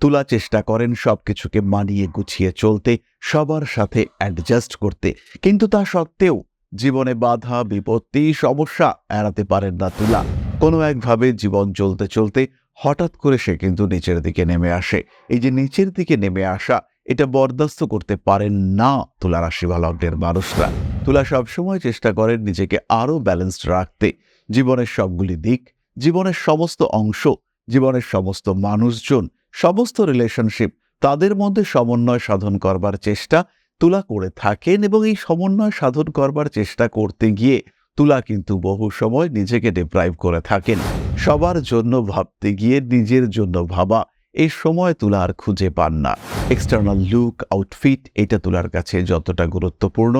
তুলা চেষ্টা করেন সবকিছুকে মানিয়ে গুছিয়ে চলতে, সবার সাথে অ্যাডজাস্ট করতে, কিন্তু তা সত্ত্বেও জীবনে বাধা বিপত্তি সমস্যা এড়াতে পারেন না তুলা। কোনো একভাবে জীবন চলতে চলতে হঠাৎ করে সে কিন্তু নিচের দিকে নেমে আসে। এই যে নিচের দিকে নেমে আসা, এটা বরদাস্ত করতে পারেন না তুলা রাশি বা লগ্নের মানুষরা। তুলা সবসময় চেষ্টা করেন নিজেকে আরো ব্যালেন্সড রাখতে। জীবনের সবগুলি দিক, জীবনের সমস্ত অংশ, জীবনের সমস্ত মানুষজন, সমস্ত রিলেশনশিপ, তাদের মধ্যে সমন্বয় সাধন করবার চেষ্টা তুলা করে থাকেন। এবং এই সমন্বয় সাধন করবার চেষ্টা করতে গিয়ে তুলা কিন্তু বহু সময় নিজেকে ডিপ্রাইভ করে থাকেন। সবার জন্য ভাবতে গিয়ে নিজের জন্য ভাবা, এই সময় তুলা আর খুঁজে পান না। এক্সটার্নাল লুক, আউটফিট, এটা তুলার কাছে যতটা গুরুত্বপূর্ণ,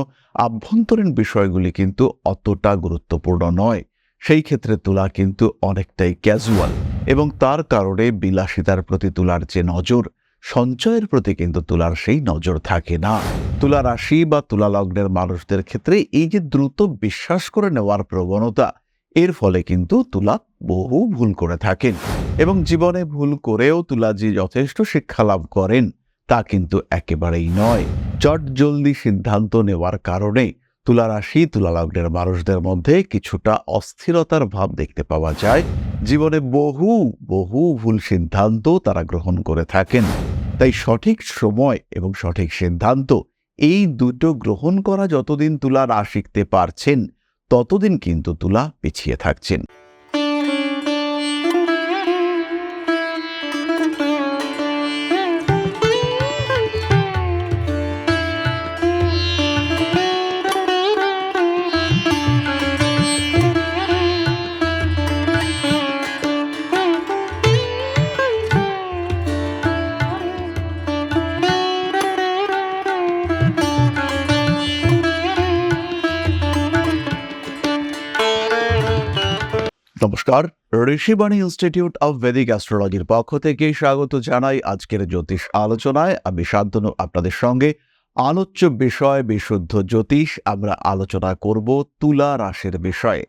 আভ্যন্তরীণ বিষয়গুলি কিন্তু অতটা গুরুত্বপূর্ণ নয়। সেই ক্ষেত্রে তুলা কিন্তু অনেকটাই ক্যাজুয়াল, এবং তার কারণে বিলাসিতার প্রতি তুলার যে নজর, সঞ্চয়ের প্রতি কিন্তু তুলার সেই নজর থাকে না। তুলা রাশি বা তুলা লগ্নের মানুষদের ক্ষেত্রে এই যে দ্রুত বিশ্বাস করে নেওয়ার প্রবণতা, এর ফলে কিন্তু তুলা বহু ভুল করে থাকেন। এবং জীবনে ভুল করেও তুলা যে যথেষ্ট শিক্ষা লাভ করেন তা কিন্তু একেবারেই নয়। চট জলদি সিদ্ধান্ত নেওয়ার কারণে তুলা রাশি তুলা লগ্নের মানুষদের মধ্যে কিছুটা অস্থিরতার ভাব দেখতে পাওয়া যায়। জীবনে বহু বহু ভুল সিদ্ধান্ত তারা গ্রহণ করে থাকেন। তাই সঠিক সময় এবং সঠিক সিদ্ধান্ত, এই দুটো গ্রহণ করা যতদিন তুলা না শিখতে পারছেন, ততদিন কিন্তু তুলা পিছিয়ে থাকছেন। নমস্কার, ঋষিবাণী ইনস্টিটিউট অব ভেদিক অ্যাস্ট্রোলজির পক্ষ থেকে স্বাগত জানাই আজকের জ্যোতিষ আলোচনায়। আমি শান্তনু আপনাদের সঙ্গে। আলোচ্য বিষয় বিশুদ্ধ জ্যোতিষ। আমরা আলোচনা করব তুলা রাশির বিষয়ে।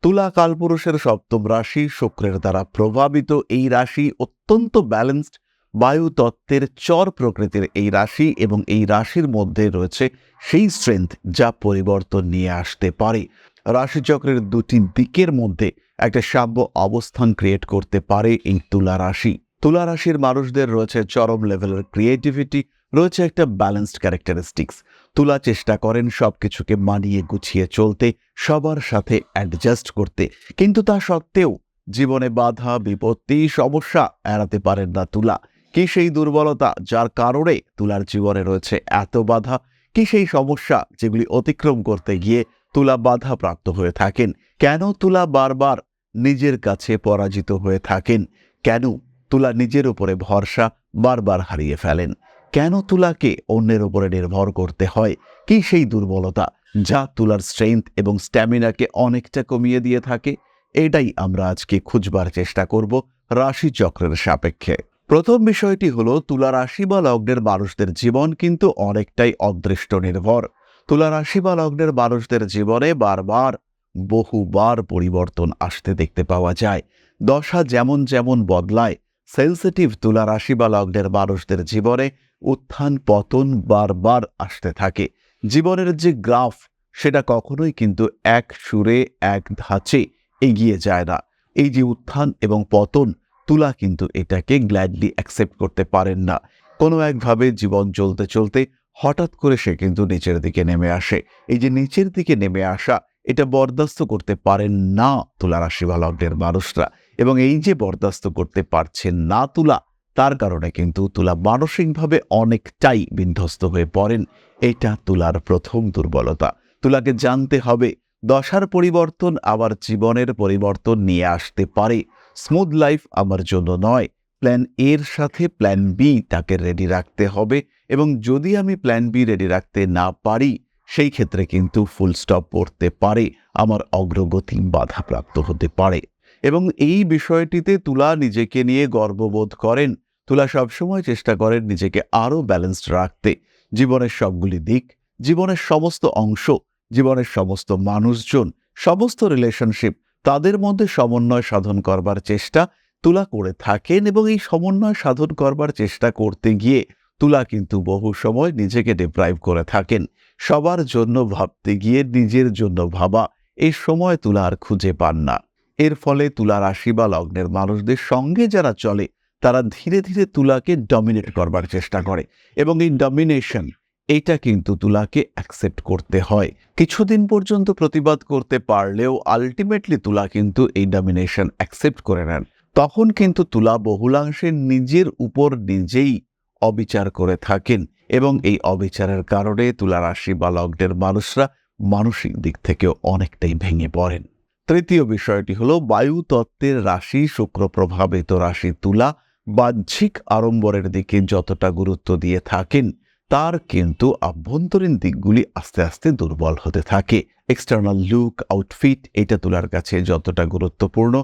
তুলা কালপুরুষের সপ্তম রাশি, শুক্রের দ্বারা প্রভাবিত এই রাশি অত্যন্ত ব্যালেন্সড, বায়ু তত্ত্বের চর প্রকৃতির এই রাশি, এবং এই রাশির মধ্যে রয়েছে সেই স্ট্রেংথ যা পরিবর্তন নিয়ে আসতে পারে। রাশিচক্রের দুটি দিকের মধ্যে একটা সাম্য অবস্থান ক্রিয়েট করতে পারে এই তুলা রাশি। তুলা রাশির মানুষদের রয়েছে চরম লেভেলের ক্রিয়েটিভিটি, রয়েছে একটা ব্যালেন্সড ক্যারেক্টারিস্টিক্স। তুলা চেষ্টা করেন সবকিছুকে মানিয়ে গুছিয়ে চলতে, সবার সাথে অ্যাডজাস্ট করতে, কিন্তু তা সত্ত্বেও জীবনে বাধা বিপত্তি সমস্যা এড়াতে পারেন না তুলা। কি সেই দুর্বলতা যার কারণে তুলার জীবনে রয়েছে এত বাধা? কি সেই সমস্যা যেগুলি অতিক্রম করতে গিয়ে তুলা বাধা প্রাপ্ত হয়ে থাকেন? কেন তুলা বারবার নিজের কাছে পরাজিত হয়ে থাকেন? কেন তুলা নিজের উপরে ভরসা বারবার হারিয়ে ফেলেন? কেন তুলাকে অন্যের উপরে নির্ভর করতে হয়? কি সেই দুর্বলতা যা তুলার স্ট্রেংথ এবং স্ট্যামিনাকে অনেকটা কমিয়ে দিয়ে থাকে? এটাই আমরা আজকে খুঁজবার চেষ্টা করব রাশিচক্রের সাপেক্ষে। প্রথম বিষয়টি হলো, তুলা রাশি বা লগ্নের মানুষদের জীবন কিন্তু অনেকটাই অদৃষ্ট নির্ভর। তুলা রাশি বা লগ্নের মানুষদের জীবনে বারবার বহুবার পরিবর্তন আসতে দেখতে পাওয়া যায়। দশা যেমন যেমন বদলায়, সেন্সিটিভ তুলা রাশি বা লগ্নের মানুষদের জীবনে উত্থান পতন বারবার আসতে থাকে। জীবনের যে গ্রাফ, সেটা কখনোই কিন্তু এক সুরে এক ধাঁচে এগিয়ে যায় না। এই যে উত্থান এবং পতন, তুলা কিন্তু এটাকে গ্ল্যাডলি অ্যাকসেপ্ট করতে পারেন না। কোনো একভাবে জীবন চলতে চলতে হঠাৎ করে সে কিন্তু নিচের দিকে নেমে আসে। এই যে নিচের দিকে নেমে আসা, এটা বরদাস্ত করতে পারেন না তুলা রাশি বা লগ্নের মানুষরা। এবং এই যে বরদাস্ত করতে পারছেন না তুলা, তার কারণে কিন্তু তুলা মানসিকভাবে অনেকটাই বিধ্বস্ত হয়ে পড়েন। এটা তুলার প্রথম দুর্বলতা। তুলাকে জানতে হবে, দশার পরিবর্তন আবার জীবনের পরিবর্তন নিয়ে আসতে পারে। স্মুথ লাইফ আমার জন্য নয়, প্ল্যান এর সাথে প্ল্যান বি তাকে রেডি রাখতে হবে। এবং যদি আমি প্ল্যান বি রেডি রাখতে না পারি, সেই ক্ষেত্রে কিন্তু ফুল স্টপ পড়তে পারে, আমার অগ্রগতি বাধাপ্রাপ্ত হতে পারে। এবং এই বিষয়টিতে তুলা নিজেকে নিয়ে গর্ববোধ করেন। তুলা সবসময় চেষ্টা করেন নিজেকে আরও ব্যালেন্সড রাখতে। জীবনের সবগুলি দিক, জীবনের সমস্ত অংশ, জীবনের সমস্ত মানুষজন, সমস্ত রিলেশনশিপ, তাদের মধ্যে সমন্বয় সাধন করবার চেষ্টা তুলা করে থাকেন এবং এই সমন্বয় সাধন করবার চেষ্টা করতে গিয়ে তুলা কিন্তু বহু সময় নিজেকে ডিপ্রাইভ করে থাকেন। সবার জন্য ভাবতে গিয়ে নিজের জন্য ভাবা এই সময় তুলা আর খুঁজে পান না। এর ফলে তুলা রাশি বা লগ্নের মানুষদের সঙ্গে যারা চলে তারা ধীরে ধীরে তুলাকে ডমিনেট করবার চেষ্টা করে এবং এই ডমিনেশন এইটা কিন্তু তুলাকে অ্যাকসেপ্ট করতে হয়। কিছুদিন পর্যন্ত প্রতিবাদ করতে পারলেও আলটিমেটলি তুলা কিন্তু এই ডমিনেশন অ্যাকসেপ্ট করে নেন। তখন কিন্তু তুলা বহুলাংশে নিজের উপর নিজেই অবিচার করে থাকেন এবং এই অবিচারের কারণে তুলা রাশি বা লগ্নের মানুষরা মানসিক দিক থেকেও অনেকটাই ভেঙে পড়েন। তৃতীয় বিষয়টি হলো বায়ু তত্ত্বের রাশি শুক্র প্রভাবিত রাশি তুলা বাহ্যিক আড়ম্বরের দিকে যতটা গুরুত্ব দিয়ে থাকেন তার কিন্তু আভ্যন্তরীণ দিকগুলি আস্তে আস্তে দুর্বল হতে থাকে। এক্সটার্নাল লুক আউটফিট এটা তুলার কাছে যতটা গুরুত্বপূর্ণ,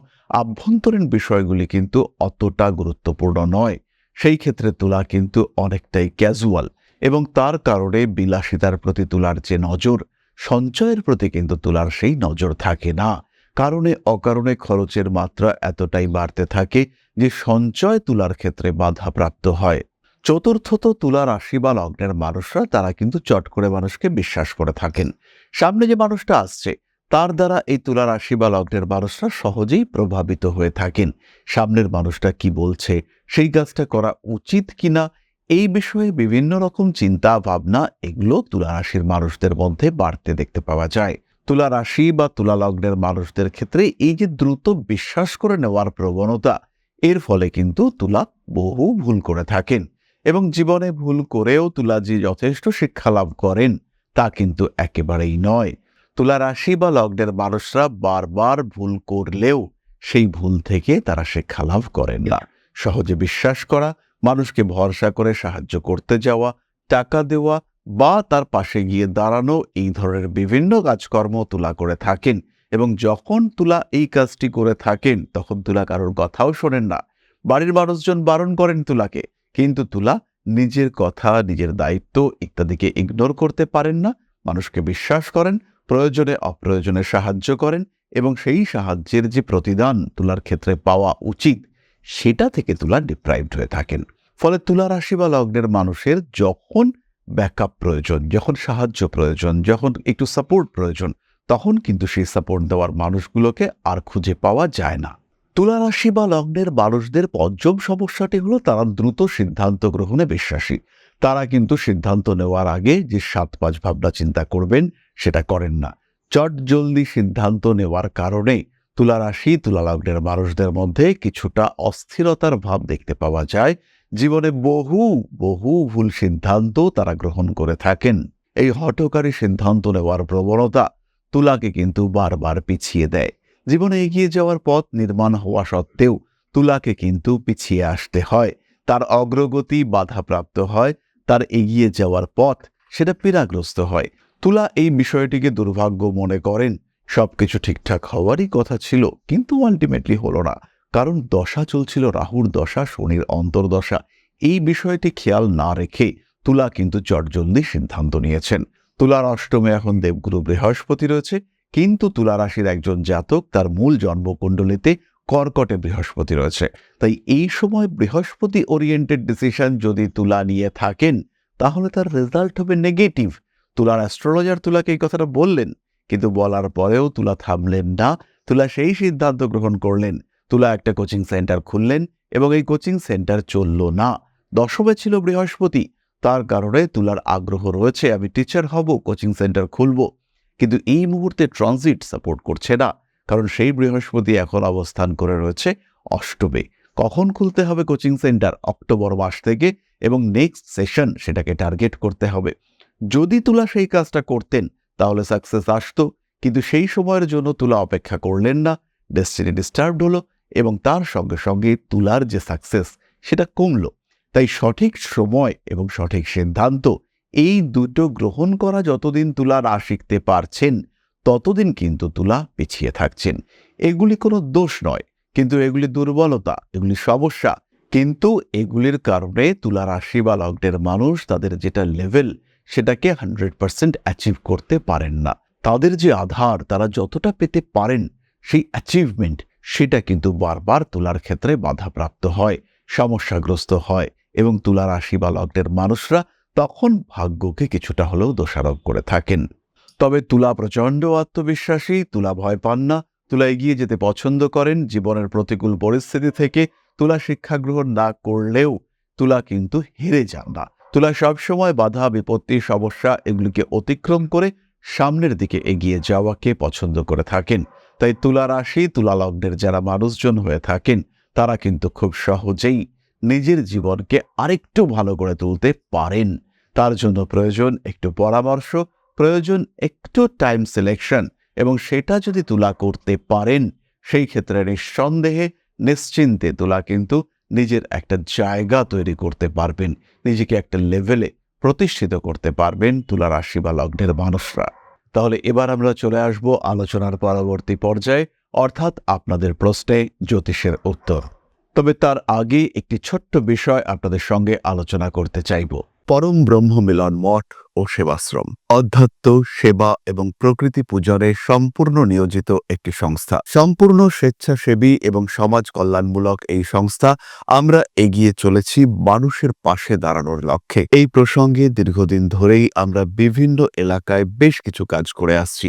আভ্যন্তরীণ বিষয়গুলি কিন্তু অতটা গুরুত্বপূর্ণ নয়। সেই ক্ষেত্রে তুলা কিন্তু অনেকটাই ক্যাজুয়াল এবং তার কারণে বিলাসিতার প্রতি তুলার যে নজর, সঞ্চয়ের প্রতি কিন্তু তুলার সেই নজর থাকে না। কারণে অকারণে খরচের মাত্রা এতটাই বাড়তে থাকে যে সঞ্চয় তুলার ক্ষেত্রে বাধাপ্রাপ্ত হয়। চতুর্থত তুলা রাশি বা লগ্নের মানুষরা তারা কিন্তু চট করে মানুষকে বিশ্বাস করে থাকেন। সামনে যে মানুষটা আসছে তার দ্বারা এই তুলা রাশি বা লগ্নের মানুষরা সহজেই প্রভাবিত হয়ে থাকেন। সামনের মানুষটা কি বলছে, সেই কাজটা করা উচিত কিনা, এই বিষয়ে বিভিন্ন রকম চিন্তা ভাবনা এগুলো তুলা রাশির মানুষদের মধ্যে বাড়তে দেখতে পাওয়া যায়। তুলা রাশি বা তুলা লগ্নের মানুষদের ক্ষেত্রে এই যে দ্রুত বিশ্বাস করে নেওয়ার প্রবণতা, এর ফলে কিন্তু তুলা বহু ভুল করে থাকেন এবং জীবনে ভুল করেও তুলা যে যথেষ্ট শিক্ষা লাভ করেন তা কিন্তু একেবারেই নয়। তুলা রাশি বা লগ্নের মানুষরা বারবার ভুল করলেও সেই ভুল থেকে তারা শিক্ষা লাভ করেন না। সহজে বিশ্বাস করা, মানুষকে ভরসা করে সাহায্য করতে যাওয়া, টাকা দেওয়া বা তার পাশে গিয়ে দাঁড়ানো, এই ধরনের বিভিন্ন কাজকর্ম তুলা করে থাকেন এবং যখন তুলা এই কাজটি করে থাকেন তখন তুলা কারোর কথাও শোনেন না। বাড়ির মানুষজন বারণ করেন তুলাকে, কিন্তু তুলা নিজের কথা, নিজের দায়িত্ব ইত্যাদিকে ইগনোর করতে পারেন না। মানুষকে বিশ্বাস করেন, প্রয়োজনে অপ্রয়োজনে সাহায্য করেন এবং সেই সাহায্যের যে প্রতিদান তুলার ক্ষেত্রে পাওয়া উচিত সেটা থেকে তুলা ডিপ্রাইভড হয়ে থাকেন। ফলে তুলা রাশি বা লগ্নের মানুষের যখন ব্যাকআপ প্রয়োজন, যখন সাহায্য প্রয়োজন, যখন একটু সাপোর্ট প্রয়োজন, তখন কিন্তু সেই সাপোর্ট দেওয়ার মানুষগুলোকে আর খুঁজে পাওয়া যায় না। তুলা রাশি বা লগ্নের মানুষদের পঞ্চম সমস্যাটি হলো তারা দ্রুত সিদ্ধান্ত গ্রহণে বিশ্বাসী। তারা কিন্তু সিদ্ধান্ত নেওয়ার আগে যে ৭-৫ ভাবনা চিন্তা করবেন সেটা করেন না। চট জলদি সিদ্ধান্ত নেওয়ার কারণে তুলা রাশি তুলা লগ্নের মানুষদের মধ্যে কিছুটা অস্থিরতার ভাব দেখতে পাওয়া যায়। জীবনে বহু বহু ভুল সিদ্ধান্ত তারা গ্রহণ করে থাকেন। এই হঠকারী সিদ্ধান্ত নেওয়ার প্রবণতা তুলাকে কিন্তু বারবার পিছিয়ে দেয়। জীবনে এগিয়ে যাওয়ার পথ নির্মাণ হওয়া সত্ত্বেও তুলাকে কিন্তু পিছিয়ে আসতে হয়। তার অগ্রগতি বাধাপ্রাপ্ত হয়, তার এগিয়ে যাওয়ার পথ সেটা পীড়াগ্রস্ত হয়। তুলা এই বিষয়টিকে দুর্ভাগ্য মনে করেন। সবকিছু ঠিকঠাক হওয়ারই কথা ছিল, কিন্তু আলটিমেটলি হলো না, কারণ দশা চলছিল রাহুর দশা, শনির অন্তর্দশা। এই বিষয়টি খেয়াল না রেখে তুলা কিন্তু চটজলদি সিদ্ধান্ত নিয়েছেন। তুলার অষ্টমে এখন দেবগুরু বৃহস্পতি রয়েছে, কিন্তু তুলা রাশির একজন জাতক তার মূল জন্মকুণ্ডলিতে কর্কটে বৃহস্পতি রয়েছে। তাই এই সময় বৃহস্পতি ওরিয়েন্টেড ডিসিশন যদি তুলা নিয়ে থাকেন তাহলে তার রেজাল্ট হবে নেগেটিভ। তুলার অ্যাস্ট্রোলজার তুলাকে এই কথাটা বললেন, কিন্তু বলার পরেও তুলা থামলেন না। তুলা সেই সিদ্ধান্ত গ্রহণ করলেন, তুলা একটা কোচিং সেন্টার খুললেন এবং এই কোচিং সেন্টার চলল না। দশমে ছিল বৃহস্পতি, তার কারণে তুলার আগ্রহ রয়েছে আমি টিচার হব, কোচিং সেন্টার খুলব, কিন্তু এই মুহূর্তে ট্রানজিট সাপোর্ট করছে না, কারণ সেই বৃহস্পতি এখন অবস্থান করে রয়েছে অষ্টমে। কখন খুলতে হবে কোচিং সেন্টার? অক্টোবর মাস থেকে, এবং নেক্সট সেশন সেটাকে টার্গেট করতে হবে। যদি তুলা সেই কাজটা করতেন তাহলে সাকসেস আসতো, কিন্তু সেই সময়ের জন্য তুলা অপেক্ষা করলেন না। ডেস্টিনি ডিস্টার্বড হলো এবং তার সঙ্গে সঙ্গে তুলার যে সাকসেস সেটা কমলো। তাই সঠিক সময় এবং সঠিক সিদ্ধান্ত এই দুটো গ্রহণ করা যতদিন তুলা না শিখতে পারছেন ততদিন কিন্তু তুলা পিছিয়ে থাকছেন। এগুলি কোনো দোষ নয়, কিন্তু এগুলি দুর্বলতা, এগুলি সমস্যা। কিন্তু এগুলির কারণে তুলা রাশি বা লগ্নের মানুষ তাদের যেটা লেভেল সেটাকে 100% অ্যাচিভ করতে পারেন না। তাদের যে আধার তারা যতটা পেতে পারেন সেই অ্যাচিভমেন্ট সেটা কিন্তু বারবার তুলার ক্ষেত্রে বাধাপ্রাপ্ত হয়, সমস্যাগ্রস্ত হয় এবং তুলা রাশি বা লগ্নের মানুষরা তখন ভাগ্যকে কিছুটা হলেও দোষারোপ করে থাকেন। তবে তুলা প্রচণ্ড আত্মবিশ্বাসী, তুলা ভয় পান না, তুলা এগিয়ে যেতে পছন্দ করেন। জীবনের প্রতিকূল পরিস্থিতি থেকে তুলা শিক্ষা গ্রহণ না করলেও তুলা কিন্তু হেরে যান না। তুলা সবসময় বাধা, বিপত্তি, সমস্যা এগুলিকে অতিক্রম করে সামনের দিকে এগিয়ে যাওয়াকে পছন্দ করে থাকেন। তাই তুলা রাশি, তুলা লগ্নের যারা মানুষজন হয়ে থাকেন তারা কিন্তু খুব সহজেই নিজের জীবনকে আরেকটু ভালো করে তুলতে পারেন। তার জন্য প্রয়োজন একটু পরামর্শ, প্রয়োজন একটু টাইম সিলেকশন, এবং সেটা যদি তুলা করতে পারেন সেই ক্ষেত্রে নিঃসন্দেহে নিশ্চিন্তে তুলা কিন্তু নিজের একটা জায়গা তৈরি করতে পারবেন, নিজেকে একটা লেভেলে প্রতিষ্ঠিত করতে পারবেন তুলা রাশি বা লগ্নের মানুষরা। তাহলে এবার আমরা চলে আসব আলোচনার পরবর্তী পর্যায়ে, অর্থাৎ আপনাদের প্রশ্নে জ্যোতিষের উত্তর। তবে তার আগে একটি ছোট্ট বিষয় আপনাদের সঙ্গে আলোচনা করতে চাইব। পরম ব্রহ্ম মিলন মঠ ও সেবাশ্রম অধ্যাত্ম, সেবা এবং প্রকৃতি পূজনে সম্পূর্ণ নিয়োজিত একটি সংস্থা। সম্পূর্ণ স্বেচ্ছাসেবী এবং সমাজ কল্যাণমূলক এই সংস্থা আমরা এগিয়ে চলেছি মানুষের পাশে দাঁড়ানোর লক্ষ্যে। এই প্রসঙ্গে দীর্ঘদিন ধরেই আমরা বিভিন্ন এলাকায় বেশ কিছু কাজ করে আসছি।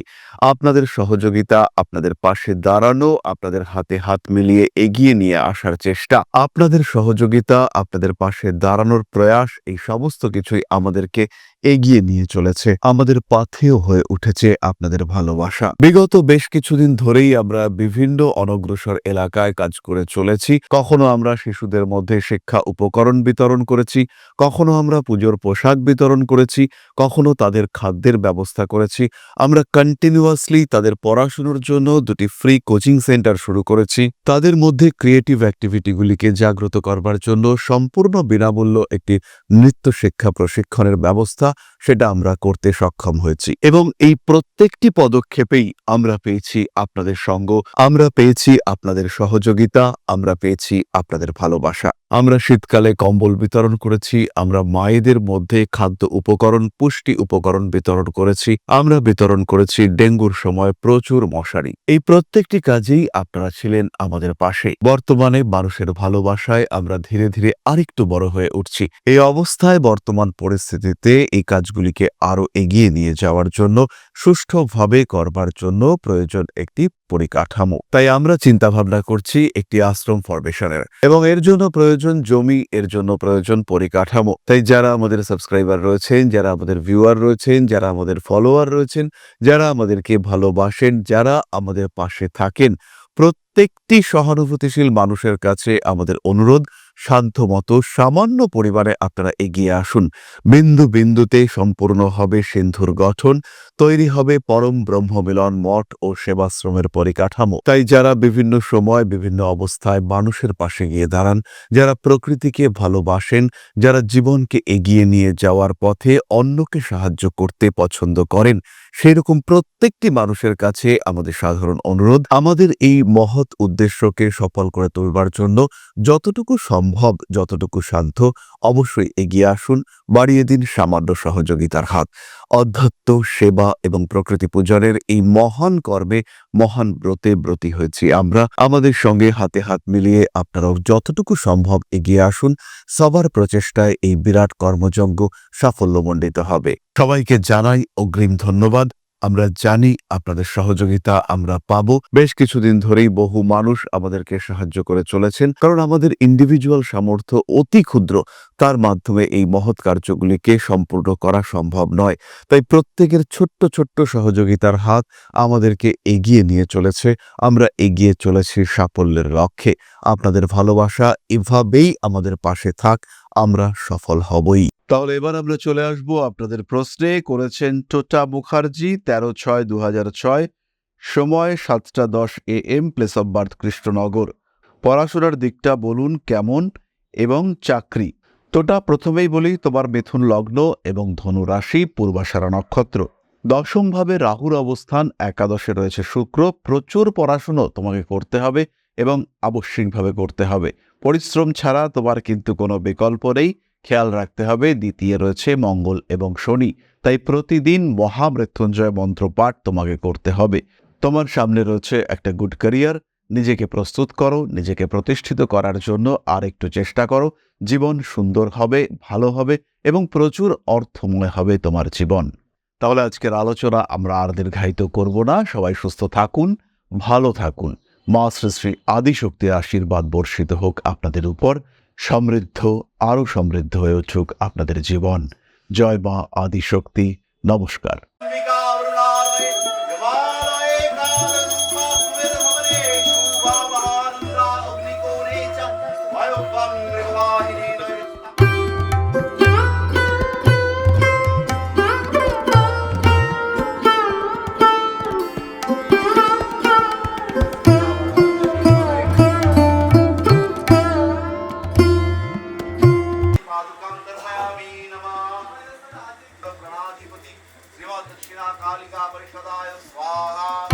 আপনাদের সহযোগিতা, আপনাদের পাশে দাঁড়ানো, আপনাদের হাতে হাত মিলিয়ে এগিয়ে নিয়ে আসার চেষ্টা, আপনাদের সহযোগিতা, আপনাদের পাশে দাঁড়ানোর প্রয়াস, এই সমস্ত কিছুই আমাদেরকে এগিয়ে নিয়ে চলেছে। আমাদের পাথেয় হয়ে উঠেছে আপনাদের ভালোবাসা। বিগত বেশ কিছুদিন ধরেই আমরা বিভিন্ন অনগ্রসর এলাকায় কাজ করে চলেছি। কখনো আমরা শিশুদের মধ্যে শিক্ষা উপকরণ বিতরণ করেছি, কখনো আমরা পুজোর পোশাক বিতরণ করেছি, কখনো তাদের খাদ্যের ব্যবস্থা করেছি। আমরা কন্টিনিউয়াসলি তাদের পড়াশুনোর জন্য 2টি ফ্রি কোচিং সেন্টার শুরু করেছি। তাদের মধ্যে ক্রিয়েটিভ অ্যাক্টিভিটিগুলিকে জাগ্রত করবার জন্য সম্পূর্ণ বিনামূল্য একটি নৃত্য শিক্ষা প্রশিক্ষণের ব্যবস্থা সেটা আমরা করতে সক্ষম হয়েছি। এবং এই প্রত্যেকটি পদক্ষেপেই আমরা পেয়েছি আপনাদের সঙ্গ, আমরা পেয়েছি আপনাদের সহযোগিতা, আমরা পেয়েছি আপনাদের ভালোবাসা। আমরা শীতকালে কম্বল বিতরণ করেছি, আমরা মায়েদের মধ্যে খাদ্য উপকরণ, পুষ্টি উপকরণ বিতরণ করেছি, আমরা বিতরণ করেছি ডেঙ্গুর সময় প্রচুর মশারি। এই প্রত্যেকটি কাজেই আপনারা ছিলেন আমাদের পাশে। বর্তমানে মানুষের ভালোবাসায় আমরা ধীরে ধীরে আরেকটু বড় হয়ে উঠছি। এই অবস্থায় বর্তমান পরিস্থিতিতে এই কাজগুলিকে আরো এগিয়ে নিয়ে যাওয়ার জন্য, সুষ্ঠুভাবে করবার জন্য প্রয়োজন একটি পরিকাঠামো। তাই আমরা চিন্তা ভাবনা করছি একটি আশ্রম ফরমেশনের, এবং এর জন্য প্রয়োজন জমি, এর জন্য প্রয়োজন পরিকাঠামো। তাই যারা আমাদের সাবস্ক্রাইবার রয়েছেন, যারা আমাদের ভিউয়ার রয়েছেন, যারা আমাদের ফলোয়ার রয়েছেন, যারা আমাদেরকে ভালোবাসেন, যারা আমাদের পাশে থাকেন, প্রত্যেকটি সহানুভূতিশীল মানুষের কাছে আমাদের অনুরোধ, সাধ্যমতো সামান্য পরিমাণে আপনারা এগিয়ে আসুন। বিন্দু বিন্দুতে সম্পূর্ণ হবে সিন্ধুর গঠন, তৈরি হবে পরম ব্রহ্মমিলন মঠ ও সেবাশ্রমের পরিকাঠামো। তাই যারা বিভিন্ন সময় বিভিন্ন অবস্থায় মানুষের পাশে গিয়ে দাঁড়ান, যারা প্রকৃতিকে ভালোবাসেন, যারা জীবনকে এগিয়ে নিয়ে যাওয়ার পথে অন্যকে সাহায্য করতে পছন্দ করেন, সেরকম প্রত্যেকটি মানুষের কাছে আমাদের সাধারণ অনুরোধ, আমাদের এই মহৎ উদ্দেশ্যকে সফল করে তুলবার জন্য যতটুকু সম্ভব, যতটুকু সাধ্য অবশ্যই এগিয়ে আসুন, বাড়িয়ে দিন সামান্য সহযোগিতার হাত। অধ্যাত্ম, সেবা এবং প্রকৃতি পূজনের এই মহান কর্মে, মহান ব্রতে ব্রতী হয়েছি আমরা। আমাদের সঙ্গে হাতে হাত মিলিয়ে আপনারাও যতটুকু সম্ভব এগিয়ে আসুন। সবার প্রচেষ্টায় এই বিরাট কর্মযজ্ঞ সাফল্যমণ্ডিত হবে। সবাইকে জানাই অগ্রিম ধন্যবাদ। আমরা জানি আপনাদের সহযোগিতা আমরা পাবো। বেশ কিছুদিন ধরেই বহু মানুষ আমাদেরকে সাহায্য করে চলেছেন, কারণ আমাদের ইন্ডিভিজুয়াল সামর্থ্য অতি ক্ষুদ্র, তার মাধ্যমে এই মহৎ কার্যগুলিকে সম্পূর্ণ করা সম্ভব নয়। তাই প্রত্যেকের ছোট্ট ছোট্ট সহযোগিতার হাত আমাদেরকে এগিয়ে নিয়ে চলেছে। আমরা এগিয়ে চলেছি সাফল্যের লক্ষ্যে। আপনাদের ভালোবাসা এভাবেই আমাদের পাশে থাক, আমরা সফল হবই। তাহলে এবার আমরা চলে আসব আপনাদের প্রশ্নে। করেছেন টোটা মুখার্জি, 13/6/2006, সময় 7:10 AM, place of birth Krishnanagar. পড়াশোনার দিকটা বলুন কেমন, এবং চাকরি। টোটা, প্রথমেই বলি তোমার মিথুন লগ্ন এবং ধনু রাশি, পূর্বাষাঢ়া নক্ষত্র। দশমভাবে রাহুর অবস্থান, একাদশে রয়েছে শুক্র। প্রচুর পড়াশুনো তোমাকে করতে হবে এবং আবশ্যিকভাবে করতে হবে। পরিশ্রম ছাড়া তোমার কিন্তু কোনো বিকল্প নেই। খেয়াল রাখতে হবে, দ্বিতীয় রয়েছে মঙ্গল এবং শনি। তাই প্রতিদিন মহামৃত্যুঞ্জয় মন্ত্র পাঠ তোমাকে করতে হবে। তোমার সামনে রয়েছে একটা গুড ক্যারিয়ার, নিজেকে প্রস্তুত করো, নিজেকে প্রতিষ্ঠিত করার জন্য আর একটু চেষ্টা করো। জীবন সুন্দর হবে, ভালো হবে এবং প্রচুর অর্থময় হবে তোমার জীবন। তাহলে আজকের আলোচনা আমরা আর দীর্ঘায়িত করব না। সবাই সুস্থ থাকুন, ভালো থাকুন। মা শ্রী শ্রী আদিশক্তির আশীর্বাদ বর্ষিত হোক আপনাদের উপর। সমৃদ্ধ, আরও সমৃদ্ধ হয়ে উঠুক আপনাদের জীবন। জয় মা আদিশক্তি। নমস্কার। दक्षिणा कालिका परिषदाय स्वाहा।